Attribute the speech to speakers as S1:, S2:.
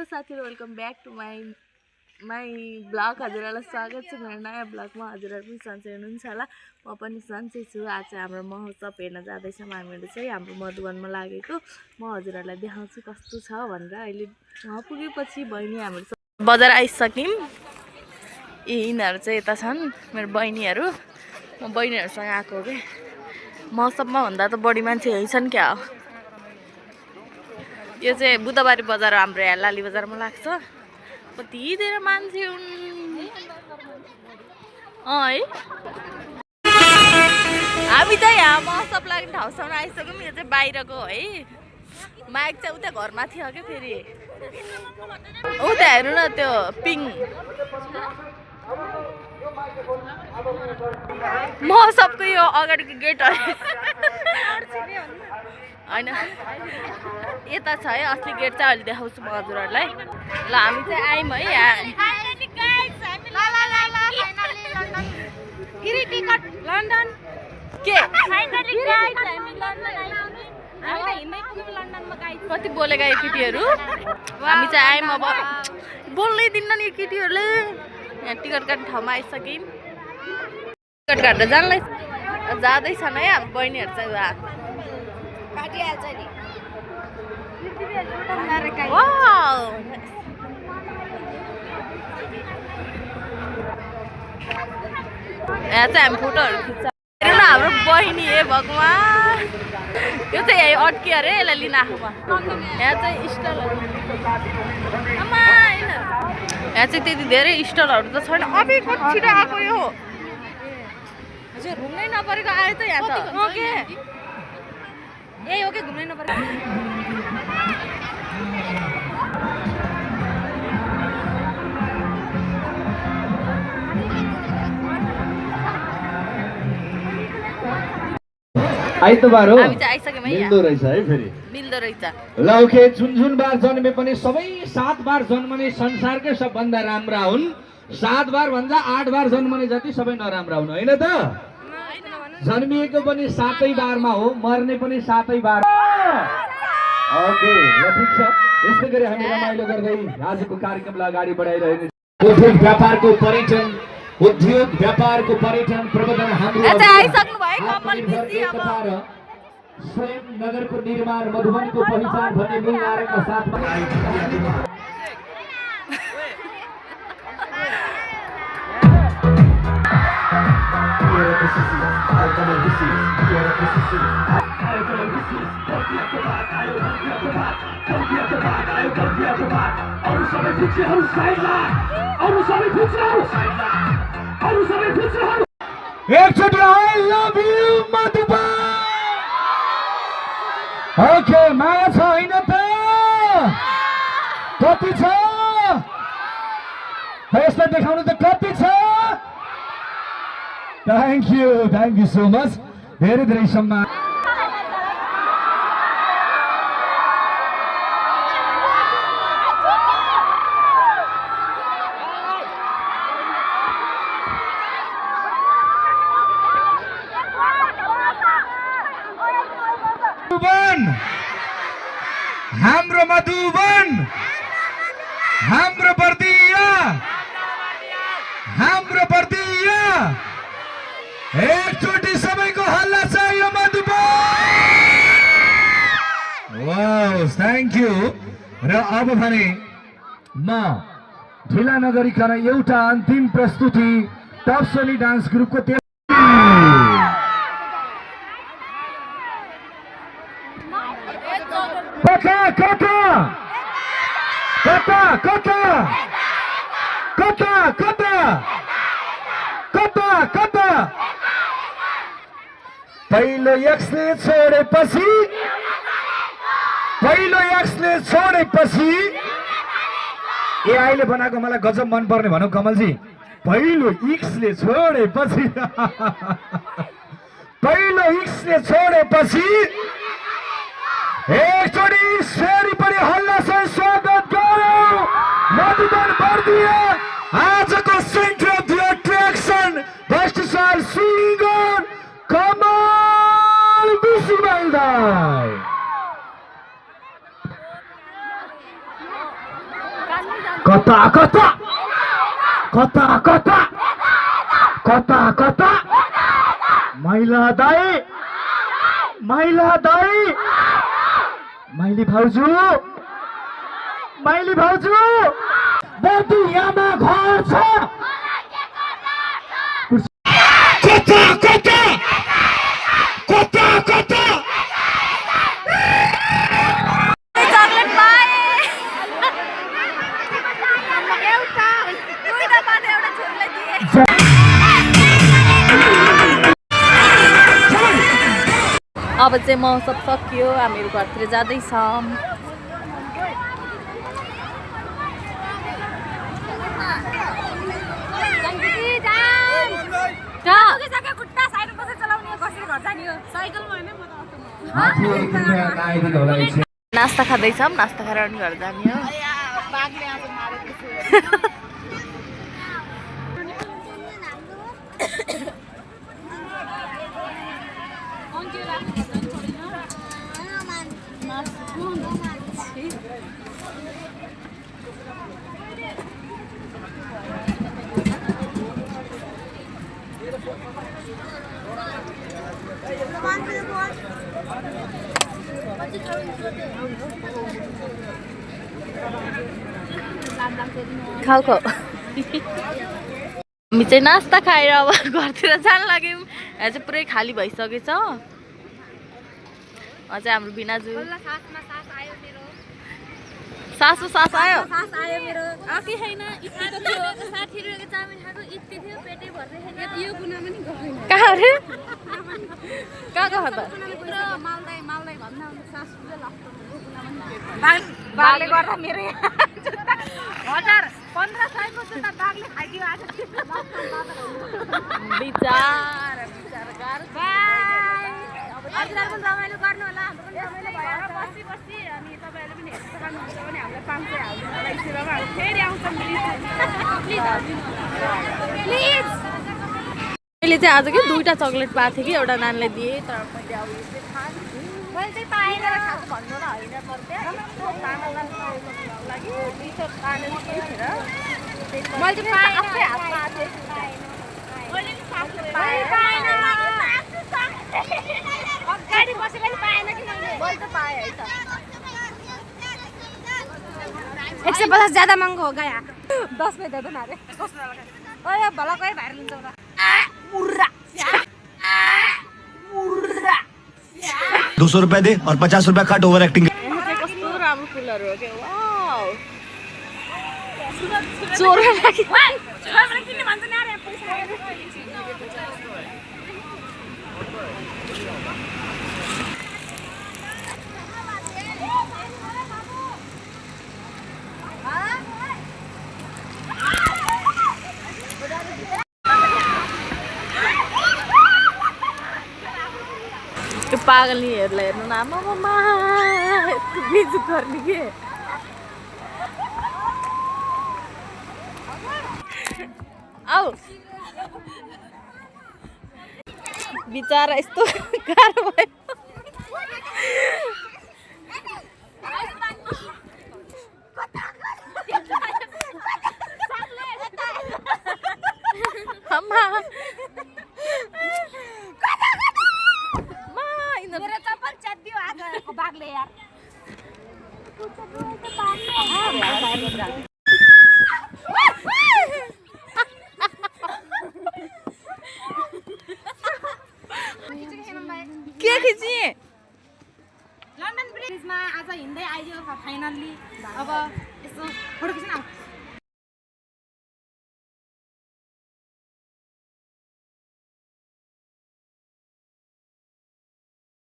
S1: Hello साथीहरु, welcome back to my blog. हजुरहरूलाई स्वागत छ मेरो नयाँ ब्लगमा। हजुरहरू पनि सन्चै हुनुहुन्छ होला, म पनि सन्चै छु। आज हाम्रो महोत्सव हेर्न जाँदैछौँ हामीहरू चाहिँ। हाम्रो मधुवनमा लागेको म हजुरहरूलाई देखाउँछु कस्तो छ भनेर। अहिले वहाँ पुगेपछि बहिनी हाम्रो बजार आइसक्यौँ। यिनीहरू चाहिँ यता छन् मेरो बहिनीहरू। म बहिनीहरूसँग आएको हो कि महोत्सवमा भन्दा त बढी मान्छे यहीँ छन् क्या। यो चाहिँ बुधबारे बजार हाम्रो यहाँ लाली बजारमा लाग्छ। कति धेरै मान्छे हुन् है। हामी चाहिँ यहाँ महोत्सव लाग्ने ठाउँसम्म आइसक्यौँ। यो चाहिँ बाहिरको है। माइक चाहिँ उता घरमा थियो क्या। फेरि उता हेर्नु न त्यो पिङ महोत्सवको यो अगाडिको गेट होइन, यता छ है असली गेट चाहिँ। अहिले देखाउँछु म हजुरहरूलाई। ल हामी चाहिँ आयौँ है यहाँ। कति बोलेका यो केटीहरू। हामी चाहिँ आयौँ। अब बोल्नै दिन्न नि यो केटीहरूले। यहाँ टिकट काट्ने ठाउँमा आइसक्यौँ। टिकट काट्दा जाँदैछन् है हाम्रो बहिनीहरू चाहिँ। काटिहाल्छ नि। यहाँ चाहिँ हामी फोटोहरू खिच्छ। हेर्नु न हाम्रो बहिनी हे भगवान्। यो चाहिँ यहीँ अड्कियो अरे, यसलाई लिन आफूमा। यहाँ चाहिँ स्टलहरू, यहाँ चाहिँ त्यति धेरै स्टलहरू त छैन। अबि छिटो आएको यो हजुर। घुम्नै नपरेको आयो त यहाँ त। ओके ए ओके, घुम्नै नपरेको।
S2: आइतबार हो,
S1: आइसक्यौँ है।
S2: मिल्दो रहेछ है फेरि।
S1: मिल्दो रहेछ।
S2: ल ओके, जुन बार जन्मे पनि सबै 7 बार जन्मने संसारकै सबभन्दा राम्रा हुन्। 7 बार भन्दा 8 बार जन्मने जति सबै नराम्रा हुन्, होइन त? जन्मिएको पनि 7 बारमा हो, मर्ने पनि 7 बार। ओके ल ठिक छ। यस्तै गरी हामी रमाइलो गर्दै आजको कार्यक्रमलाई अगाडि बढाइरहेको छौँ। उद्योग व्यापारको पर्यटन प्रबन्धन हाम्रो स्वयं नगरको निर्माण मधुबनको पहिचान भन्ने मूल नाराका साथमा एकचोटि I love you Madhuban. Okay, माया छ होइन त? कति छ यसलाई देखाउनु त? कति छ? Thank you so much. धेरै धेरै सम्मान। हाम्रो मधुबन, हाम्रो बर्दिया, हाम्रो बर्दिया। एकचोटि सबैको हल्ला चाहियो मधुबन। Wow, thank you. र अब भने म ढिला नगरिकन एउटा अन्तिम प्रस्तुति टप्सोनी डान्स ग्रुपको पहिलो एक्सले छोडेपछि एआईले बनाएको मलाई गजब मन पर्ने भनौँ कमलजी। पहिलो एक्सले छोडेपछि एकचोटि फेरि पनि हल्लासँग स्वागत गरौँ मधुबन बर्दिया। आजको centre of the attraction best star singer Kamal बिसुमाइल दाइ। कता कता कता कता कता कता महिला दाई महिला दाई माइली भाउजू बर्दियामा घर छ कता कता कता कता
S1: चकलेट पाए एउटा दुईटाबाट एउटा छोरीलाई दिए अब चाहिँ महोत्सव सकियो हामीहरू घरतिर जाँदैछौँ नास्ता खाँदैछौँ नास्ता खाएर अनि घर जाने हो खाऊ हामी चाहिँ नास्ता खाएर अब घरतिर जान लाग्यौँ यहाँ चाहिँ पुरै खाली भइसकेछ अझै हाम्रो बिनाजु सासु सास आयो
S3: मेरो आफै छैन इत्तिको थियो 60 रुपैयाँको चाउमिन खाएको इत्ति थियो पेटै भर्दै छैन यो कुनामा नि गएन
S1: कहाँ रे कहाँ त
S3: मालदाई भन्दा सासुले लाग्छ
S1: बाघले गर्दा मेरो
S3: हजार 1500 को जुत्ता बाघले खाइदियो आज
S1: बिचार
S3: बाई हजुरहरु पनि रमाइलो गर्नु होला हाम्रो पनि रमाइलो भएर बसी अनि तपाईहरुले पनि हेर्न सक्नुहुन्छ भने हामीलाई 500 हाल्दिनु होला इस्तिरमा हामी फेरि आउँछौँ प्लिज
S1: मैले चाहिँ आज के दुईटा चकलेट पाएको थिएँ कि एउटा नानीलाई दिएँ तर मैले अब यो चाहिँ
S3: मैले चाहिँ पाएन
S1: भन्नु होला होइन तर त्यहाँ लागि दुईटा तानेर केही थिएन
S3: मैले चाहिँ पाएन
S1: आफ्नै हातमा आएको थिएँ
S3: मैले पनि पाएन अगाडि बसेर पनि पाएन कि
S1: मैले त पाएँ है त
S3: 150 ज्यादा महँगो हो गया 10 में दे दो ना रे ओए भला कोही भाइरल हुन्छ होला
S1: मुर्रा
S4: 200 रुपए दे और 50 रुपए काट ओवर एक्टिंग
S1: कस्तो राम्रो फुलहरू हो क्या वाउ चोरको लागि
S3: किन्ने भन्छ नि अरे पैसा
S1: त्यो पागलीहरूलाई हेर्नु न आमामा यस्तो बेइज्जत गर्ने के आऊ बिचारा यस्तो गाह्रो भयो आमा
S3: मेरो चप्पल च्यातियो आगोको बाघले यार
S1: के खिची
S3: लन्डन ब्रिजमा आज हिँड्दै आइयो फाइनल्ली अब यसो फोटो खिच्न